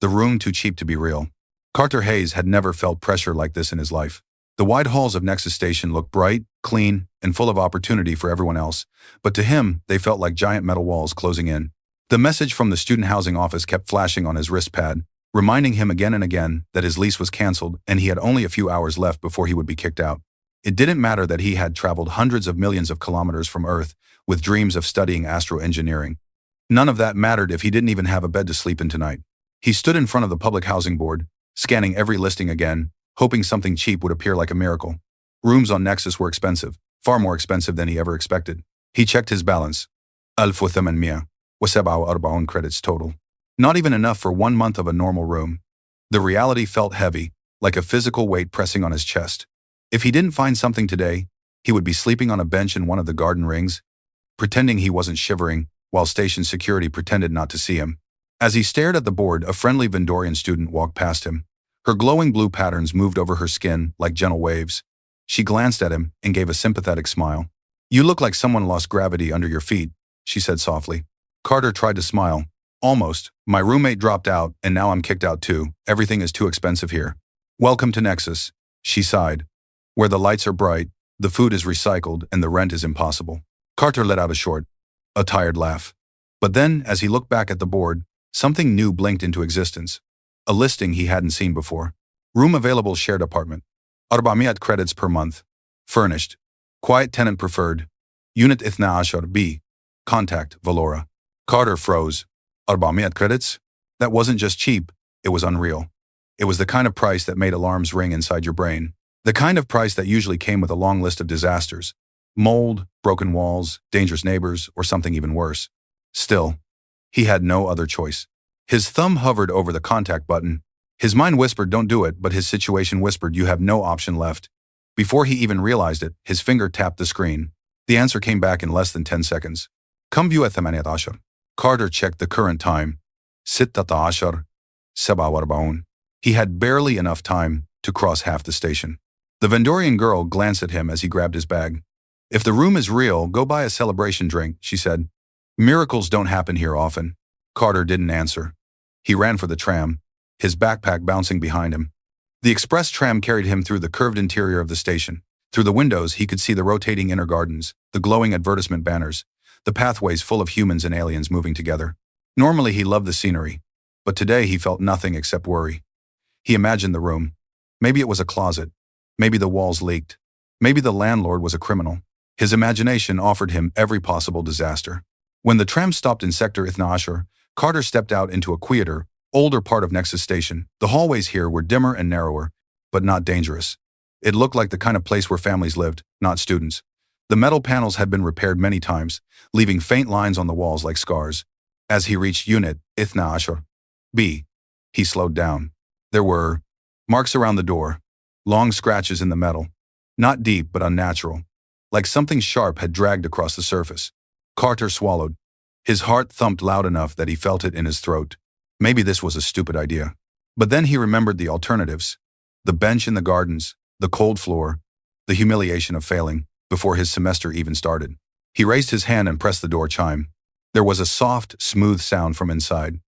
The room too cheap to be real. Carter Hayes had never felt pressure like this in his life. The wide halls of Nexus Station looked bright, clean, and full of opportunity for everyone else, but to him, they felt like giant metal walls closing in. The message from the student housing office kept flashing on his wrist pad, reminding him again and again that his lease was canceled and he had only a few hours left before he would be kicked out. It didn't matter that he had traveled hundreds of millions of kilometers from Earth with dreams of studying astroengineering. None of that mattered if he didn't even have a bed to sleep in tonight. He stood in front of the public housing board, scanning every listing again, hoping something cheap would appear like a miracle. Rooms on Nexus were expensive, far more expensive than he ever expected. He checked his balance. 1847 credits total. Not even enough for 1 month of a normal room. The reality felt heavy, like a physical weight pressing on his chest. If he didn't find something today, he would be sleeping on a bench in one of the garden rings, pretending he wasn't shivering, while station security pretended not to see him. As he stared at the board, a friendly Vendorian student walked past him. Her glowing blue patterns moved over her skin like gentle waves. She glanced at him and gave a sympathetic smile. "You look like someone lost gravity under your feet," she said softly. Carter tried to smile. "Almost. My roommate dropped out, and now I'm kicked out too. Everything is too expensive here." "Welcome to Nexus," she sighed. "Where the lights are bright, the food is recycled, and the rent is impossible." Carter let out a tired laugh. But then, as he looked back at the board, something new blinked into existence. A listing he hadn't seen before. Room available, shared apartment. 400 credits per month. Furnished. Quiet tenant preferred. Unit 12 B. Contact Valora. Carter froze. 400 credits? That wasn't just cheap, it was unreal. It was the kind of price that made alarms ring inside your brain. The kind of price that usually came with a long list of disasters. Mold, broken walls, dangerous neighbors, or something even worse. Still, he had no other choice. His thumb hovered over the contact button. His mind whispered, "Don't do it," but his situation whispered, "You have no option left." Before he even realized it, his finger tapped the screen. The answer came back in less than 10 seconds. "Come view at 18. Carter checked the current time. 47. He had barely enough time to cross half the station. The Vendorian girl glanced at him as he grabbed his bag. "If the room is real, go buy a celebration drink," she said. "Miracles don't happen here often." Carter didn't answer. He ran for the tram, his backpack bouncing behind him. The express tram carried him through the curved interior of the station. Through the windows, he could see the rotating inner gardens, the glowing advertisement banners, the pathways full of humans and aliens moving together. Normally, he loved the scenery, but today he felt nothing except worry. He imagined the room. Maybe it was a closet. Maybe the walls leaked. Maybe the landlord was a criminal. His imagination offered him every possible disaster. When the tram stopped in Sector 12, Carter stepped out into a quieter, older part of Nexus Station. The hallways here were dimmer and narrower, but not dangerous. It looked like the kind of place where families lived, not students. The metal panels had been repaired many times, leaving faint lines on the walls like scars. As he reached Unit 12 B, he slowed down. There were marks around the door, long scratches in the metal, not deep but unnatural, like something sharp had dragged across the surface. Carter swallowed. His heart thumped loud enough that he felt it in his throat. Maybe this was a stupid idea. But then he remembered the alternatives. The bench in the gardens, the cold floor, the humiliation of failing, before his semester even started. He raised his hand and pressed the door chime. There was a soft, smooth sound from inside.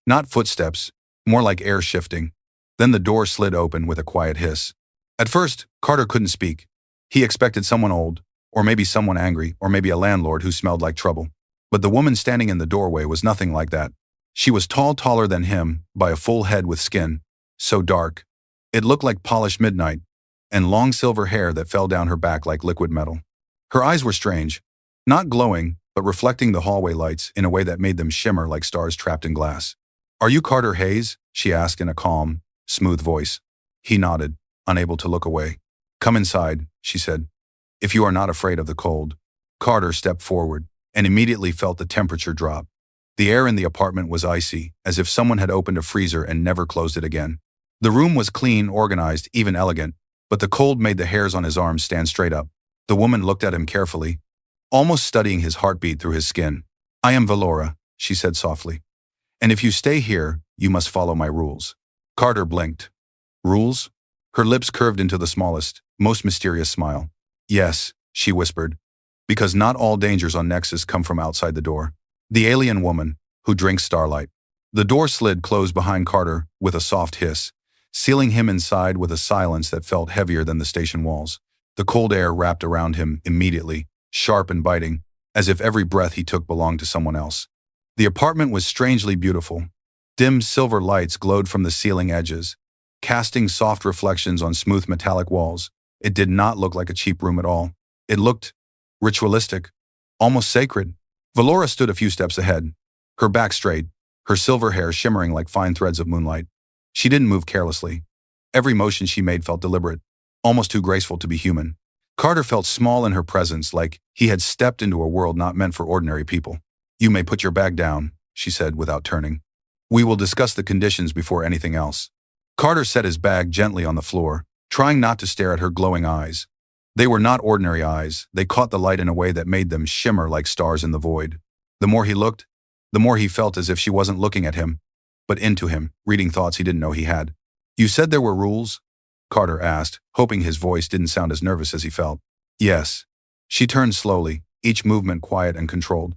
Not footsteps, more like air shifting. Then the door slid open with a quiet hiss. At first, Carter couldn't speak. He expected someone old, or maybe someone angry, or maybe a landlord who smelled like trouble. But the woman standing in the doorway was nothing like that. She was taller than him, by a full head with skin, so dark. It looked like polished midnight, and long silver hair that fell down her back like liquid metal. Her eyes were strange, not glowing, but reflecting the hallway lights in a way that made them shimmer like stars trapped in glass. "Are you Carter Hayes?" she asked in a calm, smooth voice. He nodded, unable to look away. "Come inside," she said. "If you are not afraid of the cold." Carter stepped forward and immediately felt the temperature drop. The air in the apartment was icy, as if someone had opened a freezer and never closed it again. The room was clean, organized, even elegant, but the cold made the hairs on his arms stand straight up. The woman looked at him carefully, almost studying his heartbeat through his skin. "I am Valora," she said softly. "And if you stay here, you must follow my rules." Carter blinked. "Rules?" Her lips curved into the smallest, most mysterious smile. "Yes," she whispered, "because not all dangers on Nexus come from outside the door. The alien woman, who drinks starlight. The door slid closed behind Carter with a soft hiss, sealing him inside with a silence that felt heavier than the station walls. The cold air wrapped around him immediately, sharp and biting, as if every breath he took belonged to someone else. The apartment was strangely beautiful. Dim silver lights glowed from the ceiling edges, casting soft reflections on smooth metallic walls. It did not look like a cheap room at all. It looked ritualistic, almost sacred. Valora stood a few steps ahead, her back straight, her silver hair shimmering like fine threads of moonlight. She didn't move carelessly. Every motion she made felt deliberate, almost too graceful to be human. Carter felt small in her presence, like he had stepped into a world not meant for ordinary people. "You may put your bag down," she said without turning. "We will discuss the conditions before anything else." Carter set his bag gently on the floor, trying not to stare at her glowing eyes. They were not ordinary eyes. They caught the light in a way that made them shimmer like stars in the void. The more he looked, the more he felt as if she wasn't looking at him, but into him, reading thoughts he didn't know he had. "You said there were rules?" Carter asked, hoping his voice didn't sound as nervous as he felt. "Yes." She turned slowly, each movement quiet and controlled.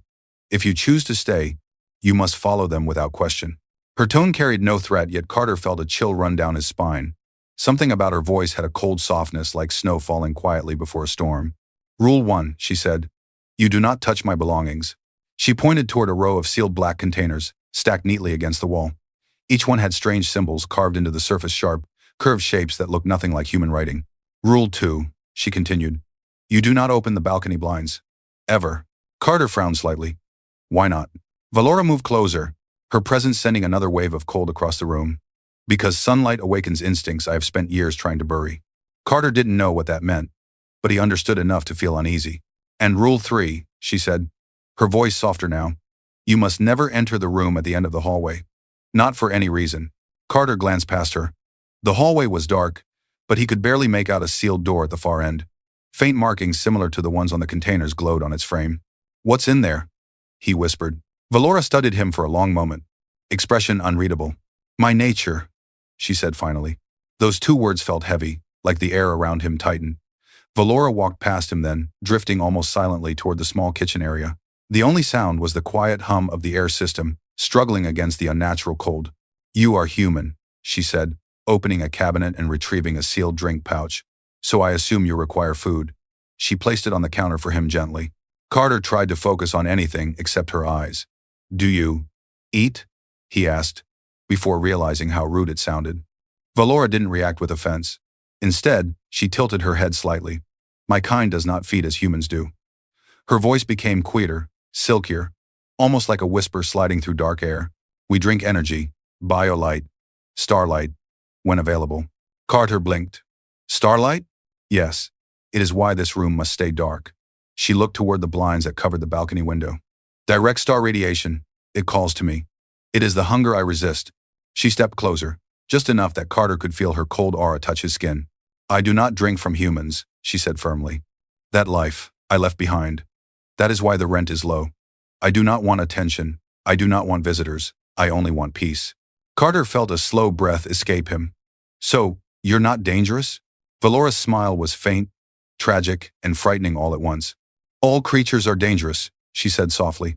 "If you choose to stay, you must follow them without question." Her tone carried no threat, yet Carter felt a chill run down his spine. Something about her voice had a cold softness, like snow falling quietly before a storm. "Rule 1, she said. "You do not touch my belongings." She pointed toward a row of sealed black containers, stacked neatly against the wall. Each one had strange symbols carved into the surface, sharp, curved shapes that looked nothing like human writing. "Rule 2, she continued. "You do not open the balcony blinds. Ever." Carter frowned slightly. "Why not?" Valora moved closer, her presence sending another wave of cold across the room. "Because sunlight awakens instincts I have spent years trying to bury." Carter didn't know what that meant, but he understood enough to feel uneasy. "And rule 3, she said, her voice softer now. "You must never enter the room at the end of the hallway. Not for any reason." Carter glanced past her. The hallway was dark, but he could barely make out a sealed door at the far end. Faint markings similar to the ones on the containers glowed on its frame. "What's in there?" he whispered. Valora studied him for a long moment, expression unreadable. "My nature," she said finally. Those two words felt heavy, like the air around him tightened. Valora walked past him then, drifting almost silently toward the small kitchen area. The only sound was the quiet hum of the air system, struggling against the unnatural cold. "You are human," she said, opening a cabinet and retrieving a sealed drink pouch. "So I assume you require food." She placed it on the counter for him gently. Carter tried to focus on anything except her eyes. "Do you eat?" he asked, before realizing how rude it sounded. Valora didn't react with offense. Instead, she tilted her head slightly. "My kind does not feed as humans do." Her voice became quieter, silkier, almost like a whisper sliding through dark air. "We drink energy, biolight, starlight, when available." Carter blinked. "Starlight?" "Yes. It is why this room must stay dark." She looked toward the blinds that covered the balcony window. "Direct star radiation. It calls to me. It is the hunger I resist." She stepped closer, just enough that Carter could feel her cold aura touch his skin. "I do not drink from humans," she said firmly. "That life, I left behind. That is why the rent is low. I do not want attention. I do not want visitors. I only want peace." Carter felt a slow breath escape him. "So, you're not dangerous?" Valora's smile was faint, tragic, and frightening all at once. "All creatures are dangerous," she said softly.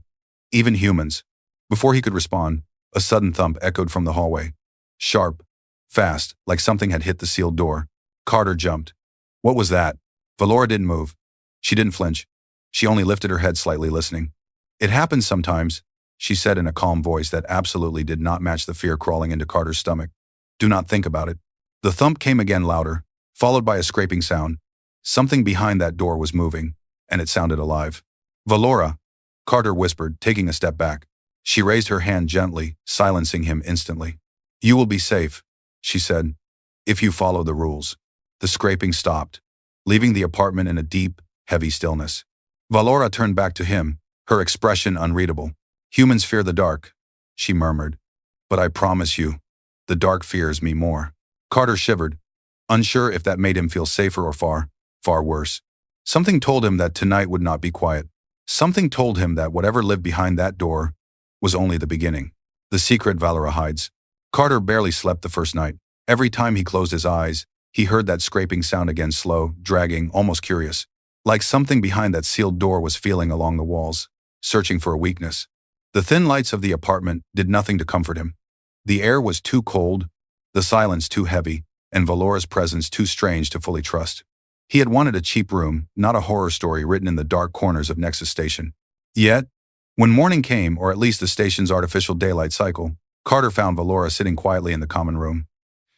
"Even humans." Before he could respond, a sudden thump echoed from the hallway. Sharp, fast, like something had hit the sealed door. Carter jumped. "What was that?" Valora didn't move. She didn't flinch. She only lifted her head slightly, listening. "It happens sometimes," she said in a calm voice that absolutely did not match the fear crawling into Carter's stomach. "Do not think about it." The thump came again, louder, followed by a scraping sound. Something behind that door was moving, and it sounded alive. "Valora," Carter whispered, taking a step back. She raised her hand gently, silencing him instantly. "You will be safe," she said, "if you follow the rules." The scraping stopped, leaving the apartment in a deep, heavy stillness. Valora turned back to him, her expression unreadable. "Humans fear the dark," she murmured. "But I promise you, the dark fears me more." Carter shivered, unsure if that made him feel safer or far, far worse. Something told him that tonight would not be quiet. Something told him that whatever lived behind that door was only the beginning. The secret Valora hides. Carter barely slept the first night. Every time he closed his eyes, he heard that scraping sound again, slow, dragging, almost curious. Like something behind that sealed door was feeling along the walls, searching for a weakness. The thin lights of the apartment did nothing to comfort him. The air was too cold, the silence too heavy, and Valora's presence too strange to fully trust. He had wanted a cheap room, not a horror story written in the dark corners of Nexus Station. Yet, when morning came, or at least the station's artificial daylight cycle, Carter found Valora sitting quietly in the common room.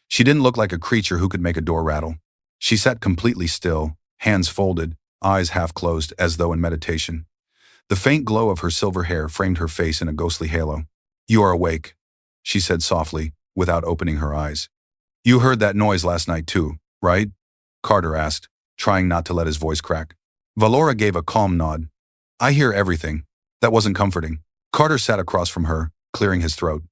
She didn't look like a creature who could make a door rattle. She sat completely still, hands folded, eyes half closed as though in meditation. The faint glow of her silver hair framed her face in a ghostly halo. "You are awake," she said softly, without opening her eyes. "You heard that noise last night too, right?" Carter asked, trying not to let his voice crack. Valora gave a calm nod. "I hear everything." That wasn't comforting. Carter sat across from her, clearing his throat.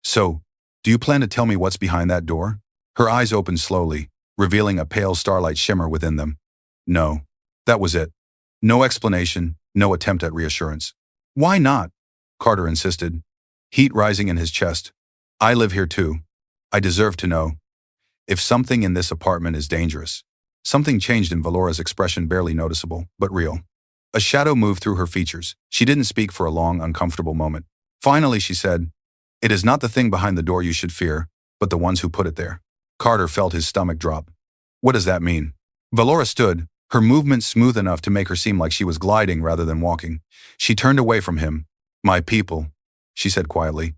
"So, do you plan to tell me what's behind that door?" Her eyes opened slowly, revealing a pale starlight shimmer within them. "No." That was it. No explanation, no attempt at reassurance. "Why not?" Carter insisted, heat rising in his chest. "I live here too. I deserve to know. If something in this apartment is dangerous." Something changed in Valora's expression, barely noticeable, but real. A shadow moved through her features. She didn't speak for a long, uncomfortable moment. Finally, she said, "It is not the thing behind the door you should fear, but the ones who put it there." Carter felt his stomach drop. "What does that mean?" Valora stood, her movements smooth enough to make her seem like she was gliding rather than walking. She turned away from him. "My people," she said quietly,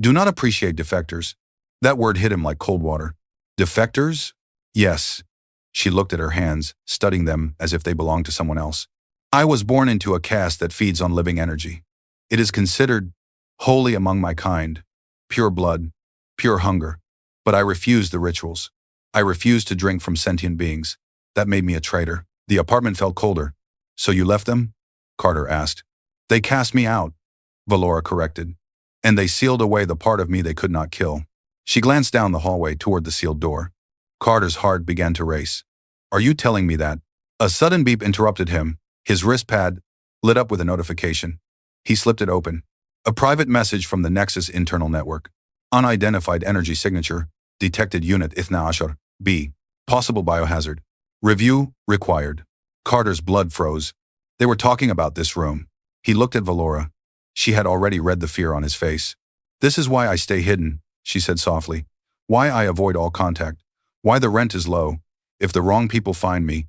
"do not appreciate defectors." That word hit him like cold water. Defectors? Yes. She looked at her hands, studying them as if they belonged to someone else. "I was born into a caste that feeds on living energy. It is considered holy among my kind, pure blood, pure hunger. But I refused the rituals. I refused to drink from sentient beings. That made me a traitor." The apartment felt colder. "So you left them?" Carter asked. "They cast me out," Valora corrected. "And they sealed away the part of me they could not kill." She glanced down the hallway toward the sealed door. Carter's heart began to race. "Are you telling me that?" A sudden beep interrupted him. His wrist pad lit up with a notification. He slipped it open. A private message from the Nexus internal network. "Unidentified energy signature. Detected unit Ithna B. Possible biohazard. Review required." Carter's blood froze. They were talking about this room. He looked at Valora. She had already read the fear on his face. "This is why I stay hidden," she said softly. "Why I avoid all contact. Why the rent is low. If the wrong people find me,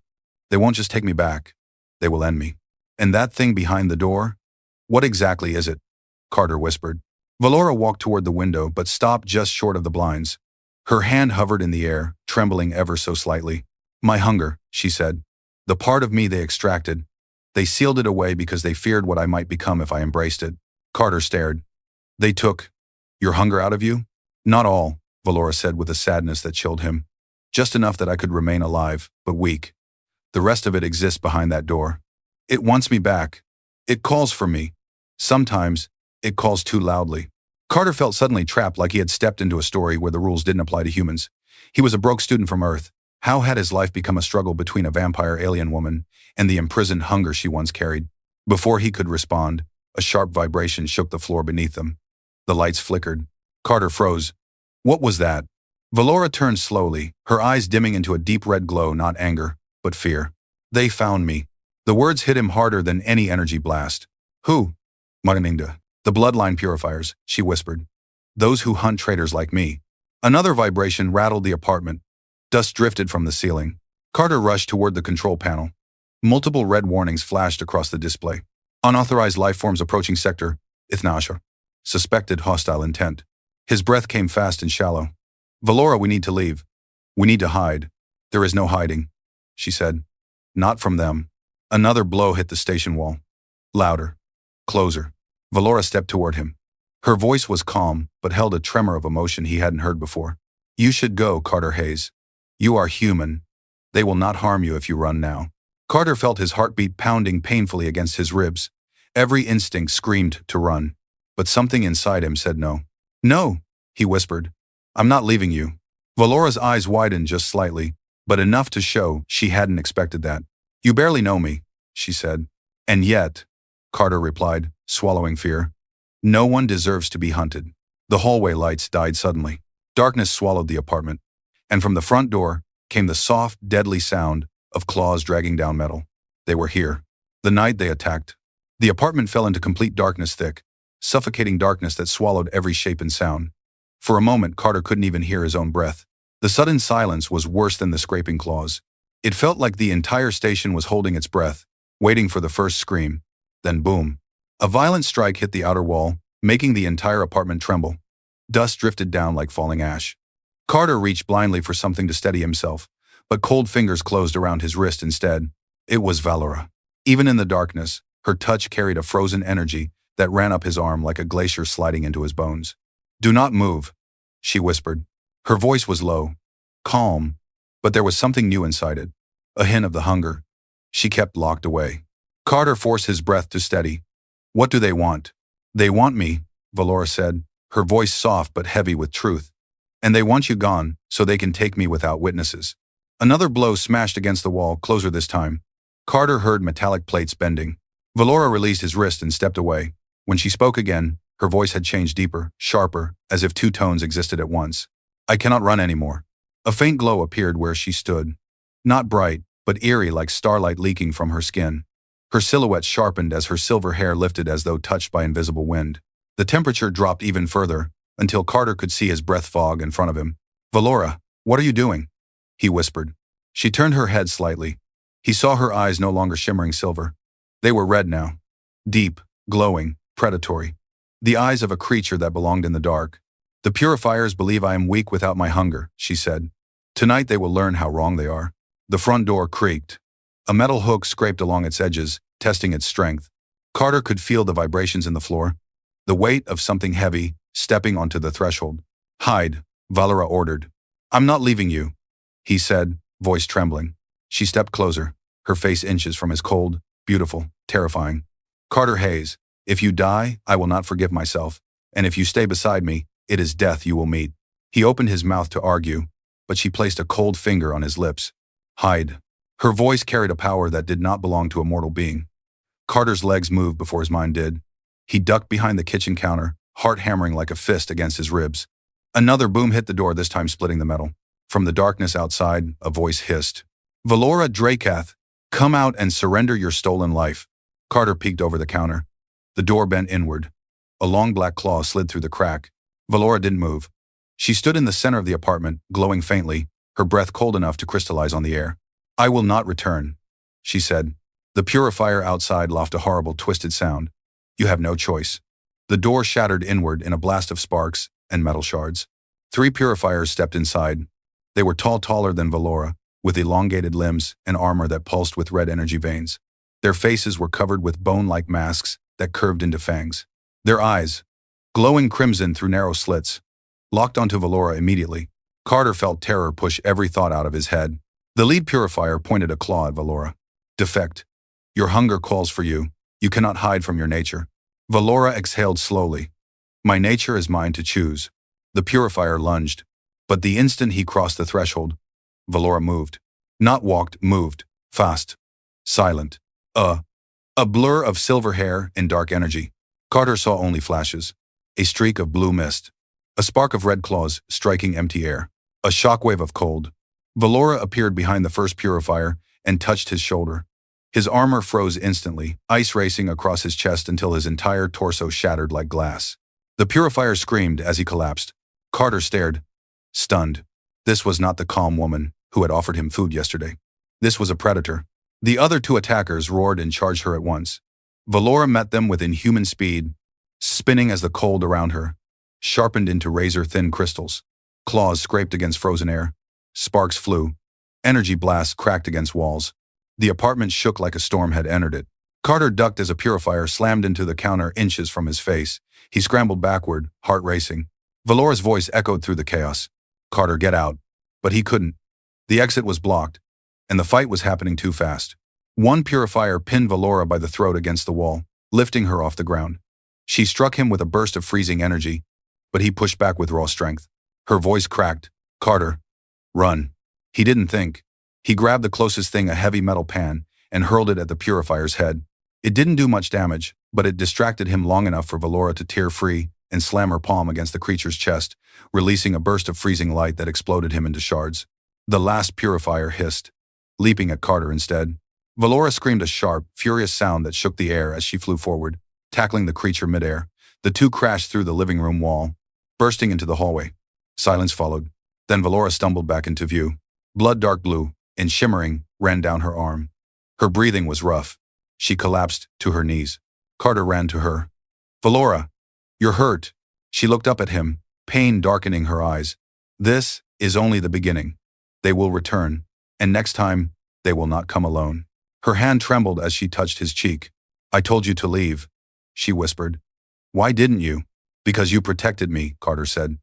they won't just take me back. They will end me." "And that thing behind the door? What exactly is it?" Carter whispered. Valora walked toward the window but stopped just short of the blinds. Her hand hovered in the air, trembling ever so slightly. "My hunger," she said. "The part of me they extracted. They sealed it away because they feared what I might become if I embraced it." Carter stared. "They took your hunger out of you?" "Not all," Valora said with a sadness that chilled him. "Just enough that I could remain alive, but weak. The rest of it exists behind that door. It wants me back. It calls for me. Sometimes, it calls too loudly." Carter felt suddenly trapped, like he had stepped into a story where the rules didn't apply to humans. He was a broke student from Earth. How had his life become a struggle between a vampire alien woman and the imprisoned hunger she once carried? Before he could respond, a sharp vibration shook the floor beneath them. The lights flickered. Carter froze. What was that? Valora turned slowly, her eyes dimming into a deep red glow, not anger, but fear. "They found me." The words hit him harder than any energy blast. "Who?" "Maganinda. The bloodline purifiers," she whispered. "Those who hunt traitors like me." Another vibration rattled the apartment. Dust drifted from the ceiling. Carter rushed toward the control panel. Multiple red warnings flashed across the display. "Unauthorized life forms approaching sector, Ithnasha. Suspected hostile intent." His breath came fast and shallow. "Valora, we need to leave. We need to hide." "There is no hiding," she said. "Not from them." Another blow hit the station wall. Louder. Closer. Valora stepped toward him. Her voice was calm, but held a tremor of emotion he hadn't heard before. "You should go, Carter Hayes. You are human. They will not harm you if you run now." Carter felt his heartbeat pounding painfully against his ribs. Every instinct screamed to run, but something inside him said no. "No," he whispered. "I'm not leaving you." Valora's eyes widened just slightly, but enough to show she hadn't expected that. "You barely know me," she said. "And yet," Carter replied, swallowing fear, "no one deserves to be hunted." The hallway lights died suddenly. Darkness swallowed the apartment, and from the front door came the soft, deadly sound of claws dragging down metal. They were here. The night they attacked. The apartment fell into complete darkness, thick, suffocating darkness that swallowed every shape and sound. For a moment, Carter couldn't even hear his own breath. The sudden silence was worse than the scraping claws. It felt like the entire station was holding its breath, waiting for the first scream. Then boom. A violent strike hit the outer wall, making the entire apartment tremble. Dust drifted down like falling ash. Carter reached blindly for something to steady himself, but cold fingers closed around his wrist instead. It was Valora. Even in the darkness, her touch carried a frozen energy that ran up his arm like a glacier sliding into his bones. "Do not move," she whispered. Her voice was low, calm, but there was something new inside it, a hint of the hunger she kept locked away. Carter forced his breath to steady. "What do they want?" "They want me," Valora said, her voice soft but heavy with truth. "And they want you gone so they can take me without witnesses." Another blow smashed against the wall, closer this time. Carter heard metallic plates bending. Valora released his wrist and stepped away. When she spoke again, her voice had changed deeper, sharper, as if two tones existed at once. "I cannot run anymore." A faint glow appeared where she stood. Not bright, but eerie like starlight leaking from her skin. Her silhouette sharpened as her silver hair lifted as though touched by invisible wind. The temperature dropped even further, until Carter could see his breath fog in front of him. "Valora, what are you doing?" he whispered. She turned her head slightly. He saw her eyes no longer shimmering silver. They were red now. Deep, glowing, predatory. The eyes of a creature that belonged in the dark. "The purifiers believe I am weak without my hunger," she said. "Tonight they will learn how wrong they are." The front door creaked. A metal hook scraped along its edges, testing its strength. Carter could feel the vibrations in the floor. The weight of something heavy, stepping onto the threshold. "Hide," Valora ordered. "I'm not leaving you," he said, voice trembling. She stepped closer, her face inches from his cold, beautiful, terrifying. "Carter Hayes, if you die, I will not forgive myself, and if you stay beside me, it is death you will meet." He opened his mouth to argue, but she placed a cold finger on his lips. "Hide." Her voice carried a power that did not belong to a mortal being. Carter's legs moved before his mind did. He ducked behind the kitchen counter, heart hammering like a fist against his ribs. Another boom hit the door, this time splitting the metal. From the darkness outside, a voice hissed. "Valora Drakath, come out and surrender your stolen life." Carter peeked over the counter. The door bent inward. A long black claw slid through the crack. Valora didn't move. She stood in the center of the apartment, glowing faintly, her breath cold enough to crystallize on the air. "I will not return," she said. The purifier outside lofted a horrible, twisted sound. "You have no choice." The door shattered inward in a blast of sparks and metal shards. 3 purifiers stepped inside. They were taller than Valora, with elongated limbs and armor that pulsed with red energy veins. Their faces were covered with bone-like masks that curved into fangs. Their eyes, glowing crimson through narrow slits, locked onto Valora immediately. Carter felt terror push every thought out of his head. The lead purifier pointed a claw at Valora. "Defect. Your hunger calls for you. You cannot hide from your nature." Valora exhaled slowly. "My nature is mine to choose." The purifier lunged. But the instant he crossed the threshold, Valora moved. Not walked, moved. Fast. Silent. A blur of silver hair and dark energy. Carter saw only flashes. A streak of blue mist. A spark of red claws striking empty air. A shockwave of cold. Valora appeared behind the first purifier and touched his shoulder. His armor froze instantly, ice racing across his chest until his entire torso shattered like glass. The purifier screamed as he collapsed. Carter stared, stunned. This was not the calm woman who had offered him food yesterday. This was a predator. The other 2 attackers roared and charged her at once. Valora met them with inhuman speed, spinning as the cold around her sharpened into razor-thin crystals. Claws scraped against frozen air. Sparks flew. Energy blasts cracked against walls. The apartment shook like a storm had entered it. Carter ducked as a purifier slammed into the counter inches from his face. He scrambled backward, heart racing. Valora's voice echoed through the chaos. "Carter, get out." But he couldn't. The exit was blocked, and the fight was happening too fast. One purifier pinned Valora by the throat against the wall, lifting her off the ground. She struck him with a burst of freezing energy, but he pushed back with raw strength. Her voice cracked. "Carter, run." He didn't think. He grabbed the closest thing, a heavy metal pan, and hurled it at the purifier's head. It didn't do much damage, but it distracted him long enough for Valora to tear free and slam her palm against the creature's chest, releasing a burst of freezing light that exploded him into shards. The last purifier hissed, leaping at Carter instead. Valora screamed a sharp, furious sound that shook the air as she flew forward, tackling the creature midair. The two crashed through the living room wall, bursting into the hallway. Silence followed. Then Valora stumbled back into view. Blood dark blue and shimmering ran down her arm. Her breathing was rough. She collapsed to her knees. Carter ran to her. Valora, you're hurt. She looked up at him, pain darkening her eyes. This is only the beginning. They will return, and next time, they will not come alone. Her hand trembled as she touched his cheek. I told you to leave, she whispered. Why didn't you? Because you protected me, Carter said.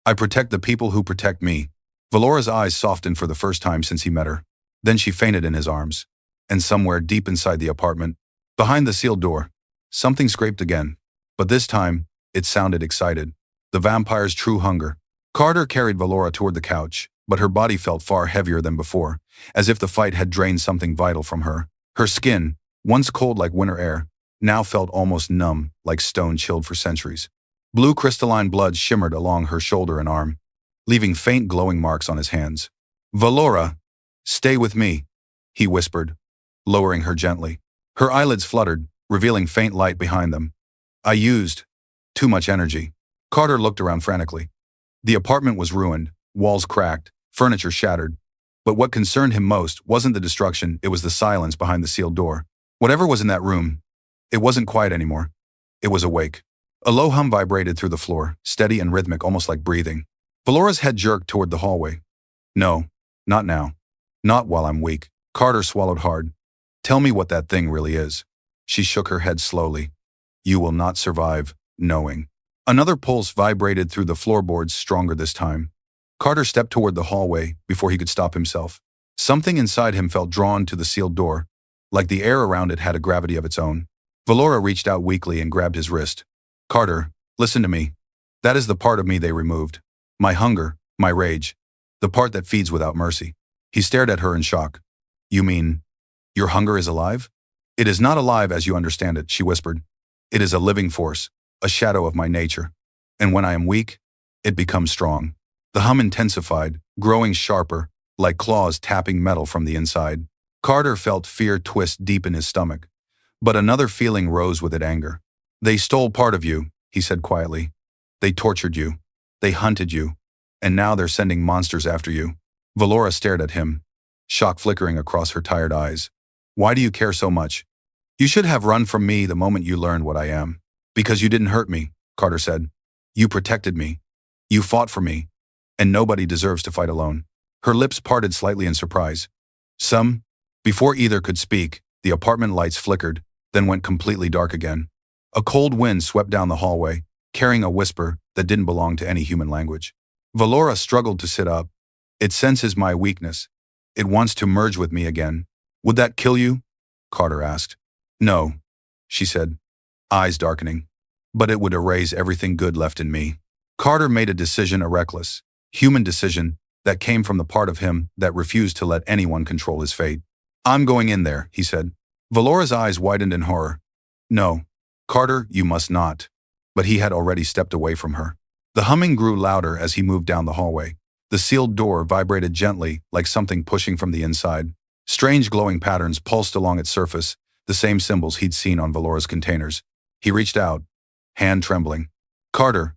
I protect the people who protect me. Valora's eyes softened for the first time since he met her. Then she fainted in his arms. And somewhere deep inside the apartment, behind the sealed door, something scraped again. But this time, it sounded excited. The vampire's true hunger. Carter carried Valora toward the couch, but her body felt far heavier than before, as if the fight had drained something vital from her. Her skin, once cold like winter air, now felt almost numb, like stone chilled for centuries. Blue crystalline blood shimmered along her shoulder and arm, leaving faint glowing marks on his hands. Valora, stay with me, he whispered, lowering her gently. Her eyelids fluttered, revealing faint light behind them. I used too much energy. Carter looked around frantically. The apartment was ruined, walls cracked, furniture shattered. But what concerned him most wasn't the destruction, it was the silence behind the sealed door. Whatever was in that room, it wasn't quiet anymore. It was awake. A low hum vibrated through the floor, steady and rhythmic, almost like breathing. Valora's head jerked toward the hallway. No, not now. Not while I'm weak. Carter swallowed hard. Tell me what that thing really is. She shook her head slowly. You will not survive, knowing. Another pulse vibrated through the floorboards, stronger this time. Carter stepped toward the hallway before he could stop himself. Something inside him felt drawn to the sealed door, like the air around it had a gravity of its own. Valora reached out weakly and grabbed his wrist. Carter, listen to me. That is the part of me they removed. My hunger, my rage. The part that feeds without mercy. He stared at her in shock. You mean, your hunger is alive? It is not alive as you understand it, she whispered. It is a living force, a shadow of my nature. And when I am weak, it becomes strong. The hum intensified, growing sharper, like claws tapping metal from the inside. Carter felt fear twist deep in his stomach. But another feeling rose with it, anger. They stole part of you, he said quietly. They tortured you. They hunted you. And now they're sending monsters after you. Valora stared at him, shock flickering across her tired eyes. Why do you care so much? You should have run from me the moment you learned what I am. Because you didn't hurt me, Carter said. You protected me. You fought for me. And nobody deserves to fight alone. Her lips parted slightly in surprise. Before either could speak, the apartment lights flickered, then went completely dark again. A cold wind swept down the hallway, carrying a whisper that didn't belong to any human language. Valora struggled to sit up. It senses my weakness. It wants to merge with me again. Would that kill you? Carter asked. No, she said, eyes darkening. But it would erase everything good left in me. Carter made a decision, a reckless, human decision that came from the part of him that refused to let anyone control his fate. I'm going in there, he said. Valora's eyes widened in horror. No, Carter, you must not. But he had already stepped away from her. The humming grew louder as he moved down the hallway. The sealed door vibrated gently, like something pushing from the inside. Strange glowing patterns pulsed along its surface, the same symbols he'd seen on Valora's containers. He reached out, hand trembling. Carter,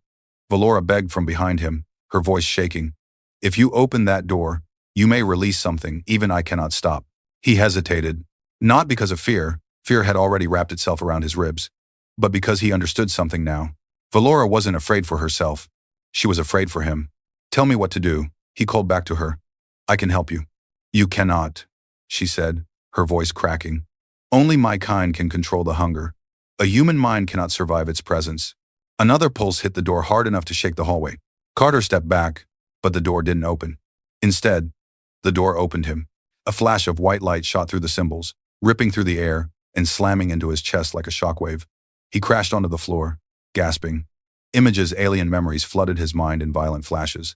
Valora begged from behind him, her voice shaking. If you open that door, you may release something even I cannot stop. He hesitated, not because of fear. Fear had already wrapped itself around his ribs, but because he understood something now. Valora wasn't afraid for herself. She was afraid for him. Tell me what to do, he called back to her. I can help you. You cannot, she said, her voice cracking. Only my kind can control the hunger. A human mind cannot survive its presence. Another pulse hit the door hard enough to shake the hallway. Carter stepped back, but the door didn't open. Instead, the door opened him. A flash of white light shot through the symbols, ripping through the air and slamming into his chest like a shockwave. He crashed onto the floor, gasping. Images, alien memories flooded his mind in violent flashes.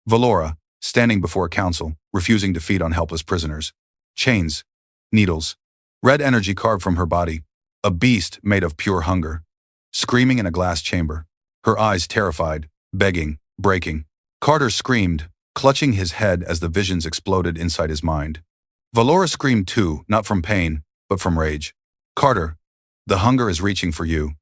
Valora, standing before council, refusing to feed on helpless prisoners. Chains, needles, red energy carved from her body. A beast made of pure hunger. Screaming in a glass chamber. Her eyes terrified, begging, breaking. Carter screamed, clutching his head as the visions exploded inside his mind. Valora screamed too, not from pain, but from rage. Carter, the hunger is reaching for you.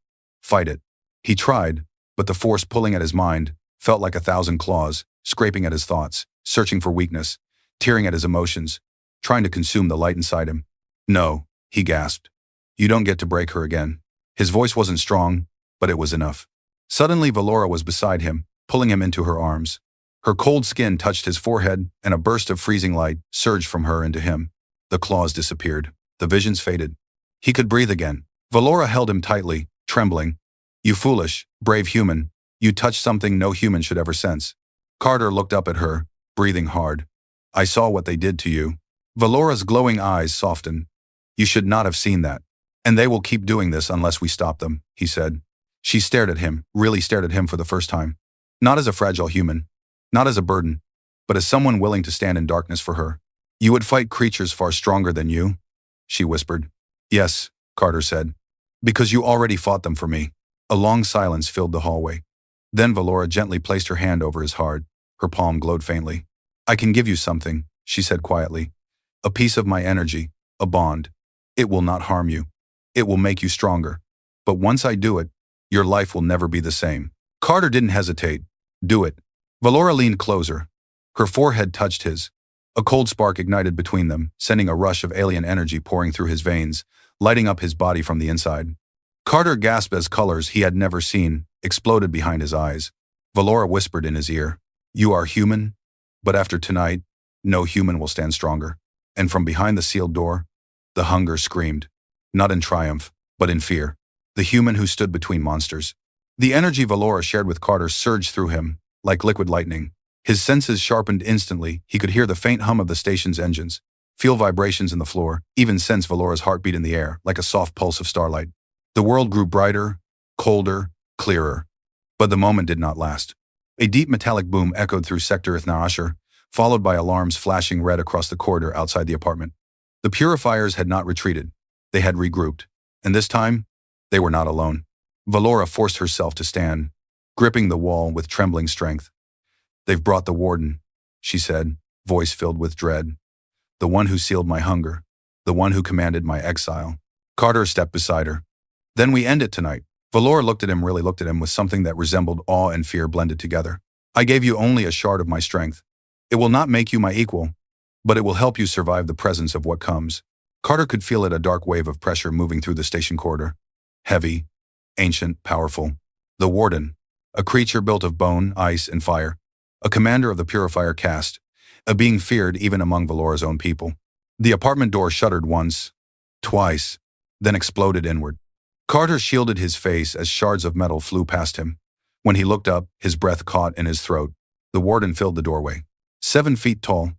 Fight it. He tried, but the force pulling at his mind felt like 1,000 claws, scraping at his thoughts, searching for weakness, tearing at his emotions, trying to consume the light inside him. No, he gasped. You don't get to break her again. His voice wasn't strong, but it was enough. Suddenly Valora was beside him, pulling him into her arms. Her cold skin touched his forehead, and a burst of freezing light surged from her into him. The claws disappeared. The visions faded. He could breathe again. Valora held him tightly, trembling. You foolish, brave human. You touched something no human should ever sense. Carter looked up at her, breathing hard. I saw what they did to you. Valora's glowing eyes softened. You should not have seen that. And they will keep doing this unless we stop them, he said. She stared at him, really stared at him for the first time. Not as a fragile human, not as a burden, but as someone willing to stand in darkness for her. You would fight creatures far stronger than you? She whispered. Yes, Carter said. Because you already fought them for me. A long silence filled the hallway. Then Valora gently placed her hand over his heart. Her palm glowed faintly. I can give you something, she said quietly. A piece of my energy, a bond. It will not harm you. It will make you stronger. But once I do it, your life will never be the same. Carter didn't hesitate. Do it. Valora leaned closer. Her forehead touched his. A cold spark ignited between them, sending a rush of alien energy pouring through his veins, lighting up his body from the inside. Carter gasped as colors he had never seen exploded behind his eyes. Valora whispered in his ear, You are human, but after tonight, no human will stand stronger. And from behind the sealed door, the hunger screamed, not in triumph, but in fear. The human who stood between monsters. The energy Valora shared with Carter surged through him, like liquid lightning. His senses sharpened instantly. He could hear the faint hum of the station's engines, feel vibrations in the floor, even sense Valora's heartbeat in the air, like a soft pulse of starlight. The world grew brighter, colder, clearer. But the moment did not last. A deep metallic boom echoed through Sector Ithnarasher, followed by alarms flashing red across the corridor outside the apartment. The purifiers had not retreated. They had regrouped. And this time, they were not alone. Valora forced herself to stand, gripping the wall with trembling strength. They've brought the warden, she said, voice filled with dread. The one who sealed my hunger. The one who commanded my exile. Carter stepped beside her. Then we end it tonight. Valora really looked at him with something that resembled awe and fear blended together. I gave you only a shard of my strength. It will not make you my equal, but it will help you survive the presence of what comes. Carter could feel it, a dark wave of pressure moving through the station corridor. Heavy, ancient, powerful. The warden, a creature built of bone, ice, and fire. A commander of the purifier caste, a being feared even among Valora's own people. The apartment door shuddered once, twice, then exploded inward. Carter shielded his face as shards of metal flew past him. When he looked up, his breath caught in his throat. The warden filled the doorway. 7 feet tall,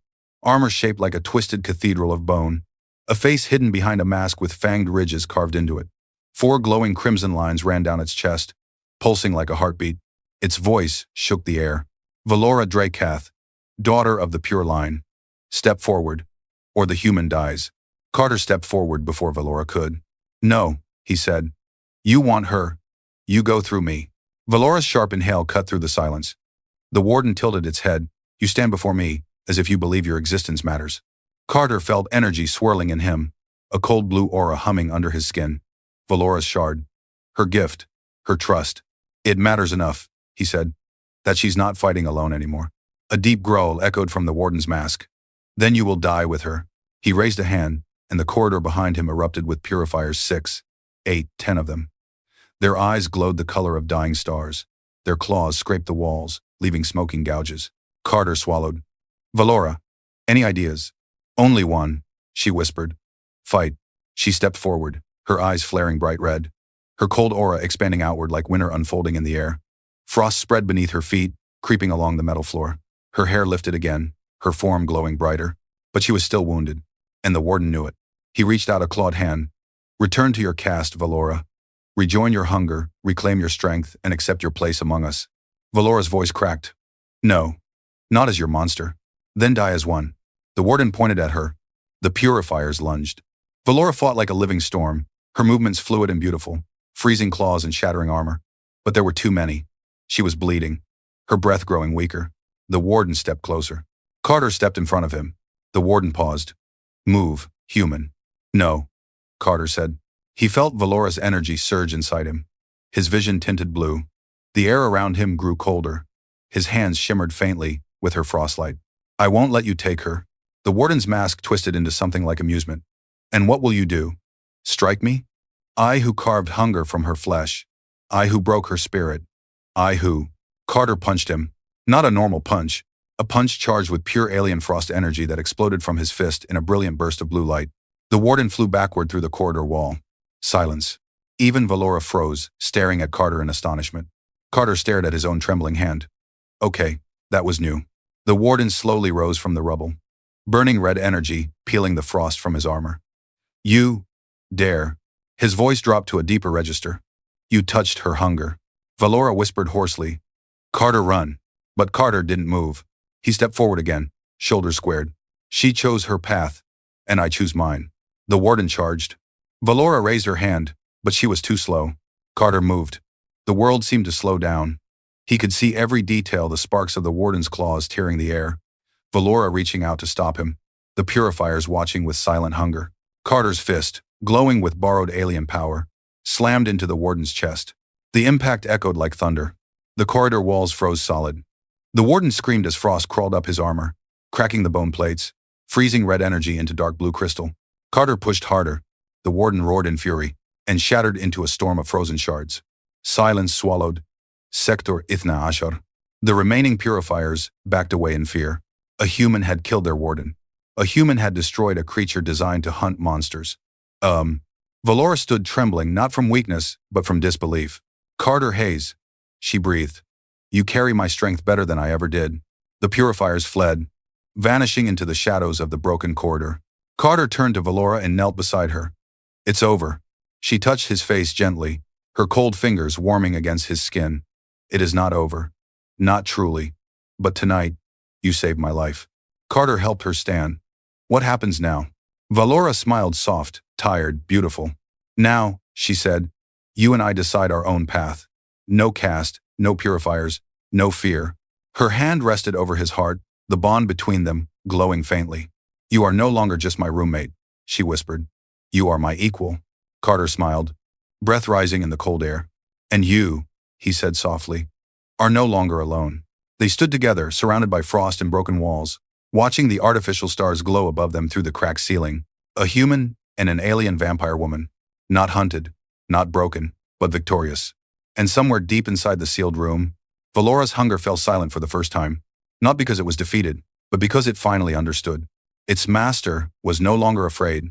armor shaped like a twisted cathedral of bone, a face hidden behind a mask with fanged ridges carved into it. 4 glowing crimson lines ran down its chest, pulsing like a heartbeat. Its voice shook the air. Valora Drakath, daughter of the pure line. Step forward, or the human dies. Carter stepped forward before Valora could. No, he said. You want her. You go through me. Valora's sharp inhale cut through the silence. The warden tilted its head. You stand before me, as if you believe your existence matters. Carter felt energy swirling in him, a cold blue aura humming under his skin. Valora's shard. Her gift. Her trust. It matters enough, he said, that she's not fighting alone anymore. A deep growl echoed from the warden's mask. Then you will die with her. He raised a hand, and the corridor behind him erupted with purifiers, 6, 8, 10 of them. Their eyes glowed the color of dying stars. Their claws scraped the walls, leaving smoking gouges. Carter swallowed. Valora, any ideas? Only one, she whispered. Fight. She stepped forward, her eyes flaring bright red, her cold aura expanding outward like winter unfolding in the air. Frost spread beneath her feet, creeping along the metal floor. Her hair lifted again, her form glowing brighter. But she was still wounded, and the warden knew it. He reached out a clawed hand. Return to your caste, Valora. Rejoin your hunger, reclaim your strength, and accept your place among us. Valora's voice cracked. No, not as your monster. Then die as one. The warden pointed at her. The purifiers lunged. Valora fought like a living storm, her movements fluid and beautiful, freezing claws and shattering armor. But there were too many. She was bleeding, her breath growing weaker. The warden stepped closer. Carter stepped in front of him. The warden paused. Move, human. No, Carter said. He felt Valora's energy surge inside him. his vision tinted blue. The air around him grew colder. His hands shimmered faintly with her frostlight. I won't let you take her. The warden's mask twisted into something like amusement. And what will you do? Strike me? I who carved hunger from her flesh. I who broke her spirit. I who... Carter punched him. Not a normal punch. A punch charged with pure alien frost energy that exploded from his fist in a brilliant burst of blue light. The warden flew backward through the corridor wall. Silence. Even Valora froze, staring at Carter in astonishment. Carter stared at his own trembling hand. Okay, that was new. The warden slowly rose from the rubble, burning red energy, peeling the frost from his armor. You dare. His voice dropped to a deeper register. You touched her hunger. Valora whispered hoarsely. Carter, run. But Carter didn't move. He stepped forward again, shoulders squared. She chose her path, and I choose mine. The warden charged. Valora raised her hand, but she was too slow. Carter moved. The world seemed to slow down. He could see every detail, the sparks of the warden's claws tearing the air. Valora reaching out to stop him. The purifiers watching with silent hunger. Carter's fist, glowing with borrowed alien power, slammed into the warden's chest. The impact echoed like thunder. The corridor walls froze solid. The warden screamed as frost crawled up his armor, cracking the bone plates, freezing red energy into dark blue crystal. Carter pushed harder. The warden roared in fury and shattered into a storm of frozen shards. Silence swallowed. Sector Ithna Ashar. The remaining purifiers backed away in fear. A human had killed their warden. A human had destroyed a creature designed to hunt monsters. Valora stood trembling, not from weakness, but from disbelief. Carter Hayes, she breathed. You carry my strength better than I ever did. The purifiers fled, vanishing into the shadows of the broken corridor. Carter turned to Valora and knelt beside her. It's over. She touched his face gently, her cold fingers warming against his skin. It is not over. Not truly. But tonight, you saved my life. Carter helped her stand. What happens now? Valora smiled, soft, tired, beautiful. Now, she said, you and I decide our own path. No caste, no purifiers, no fear. Her hand rested over his heart, the bond between them glowing faintly. You are no longer just my roommate, she whispered. You are my equal. Carter smiled, breath rising in the cold air. And you, he said softly, are no longer alone. They stood together, surrounded by frost and broken walls, watching the artificial stars glow above them through the cracked ceiling. A human and an alien vampire woman, not hunted, not broken, but victorious. And somewhere deep inside the sealed room, Valora's hunger fell silent for the first time, not because it was defeated, but because it finally understood. Its master was no longer afraid.